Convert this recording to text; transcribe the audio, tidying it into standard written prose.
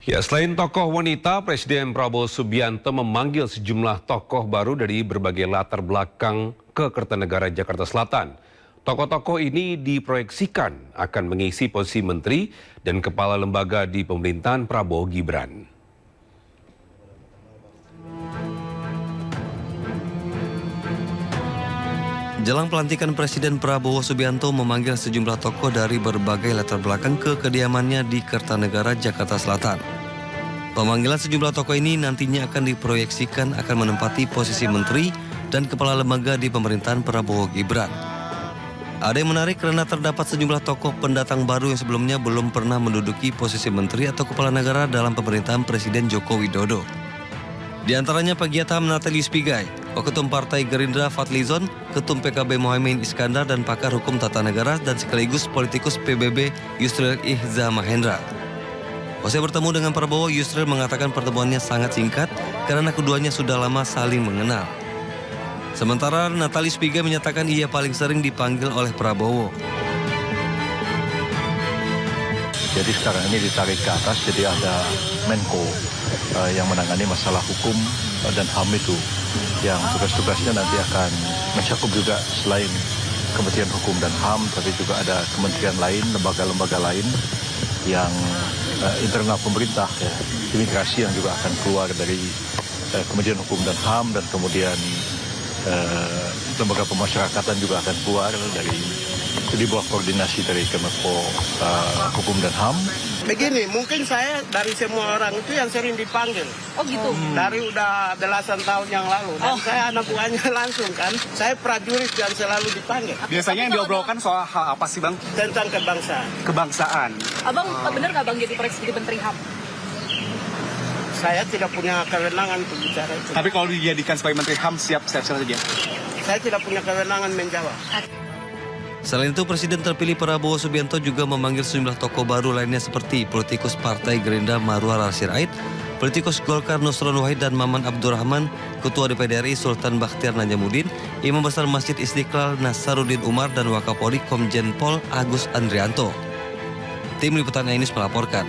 Ya, selain tokoh wanita, Presiden Prabowo Subianto memanggil sejumlah tokoh baru dari berbagai latar belakang ke Kertanegara, Jakarta Selatan. Tokoh-tokoh ini diproyeksikan akan mengisi posisi menteri dan kepala lembaga di pemerintahan Prabowo Gibran. Jelang pelantikan Presiden Prabowo Subianto memanggil sejumlah tokoh dari berbagai latar belakang ke kediamannya di Kertanegara, Jakarta Selatan. Pemanggilan sejumlah tokoh ini nantinya akan diproyeksikan akan menempati posisi menteri dan kepala lembaga di pemerintahan Prabowo Gibran. Ada yang menarik karena terdapat sejumlah tokoh pendatang baru yang sebelumnya belum pernah menduduki posisi menteri atau kepala negara dalam pemerintahan Presiden Joko Widodo. Di antaranya Pegiat HAM Natalius Pigai, Waketum Partai Gerindra Fadlizon, Ketum PKB Mohaimin Iskandar, dan pakar hukum tata negara dan sekaligus politikus PBB Yusril Ihza Mahendra. Usai bertemu dengan Prabowo, Yusril mengatakan pertemuannya sangat singkat karena keduanya sudah lama saling mengenal. Sementara Natalius Pigai menyatakan ia paling sering dipanggil oleh Prabowo. Jadi sekarang ini ditarik ke atas, jadi ada Menko yang menangani masalah hukum dan HAM itu, yang tugas-tugasnya nanti akan mencakup juga selain Kementerian Hukum dan HAM, tapi juga ada kementerian lain, lembaga-lembaga lain yang internal pemerintah, ya, imigrasi yang juga akan keluar dari Kementerian Hukum dan HAM, dan kemudian lembaga pemasyarakatan juga akan keluar di bawah koordinasi dari Kemenko Hukum dan HAM. Begini, mungkin saya dari semua orang itu yang sering dipanggil. Oh gitu? Dari udah belasan tahun yang lalu. Dan saya anak buahnya langsung kan. Saya prajurit yang selalu dipanggil. Biasanya yang diobrolkan soal hal apa sih, Bang? Tentang kebangsaan. Kebangsaan. Abang bener nggak Bang jadi proyeksi Menteri HAM? Saya tidak punya kewenangan untuk bicara itu. Tapi kalau dijadikan sebagai Menteri HAM, siap saja. Saya tidak punya kewenangan menjawab. Selain itu, Presiden terpilih Prabowo Subianto juga memanggil sejumlah tokoh baru lainnya seperti politikus Partai Gerindra Marwar Al-Sirait, politikus Golkar Nusron Wahid dan Maman Abdurrahman, Ketua DPD RI Sultan Bakhtiar Najamuddin, Imam Besar Masjid Istiqlal Nasaruddin Umar, dan Wakapolri Komjen Pol Agus Andrianto. Tim Liputan Ainus melaporkan.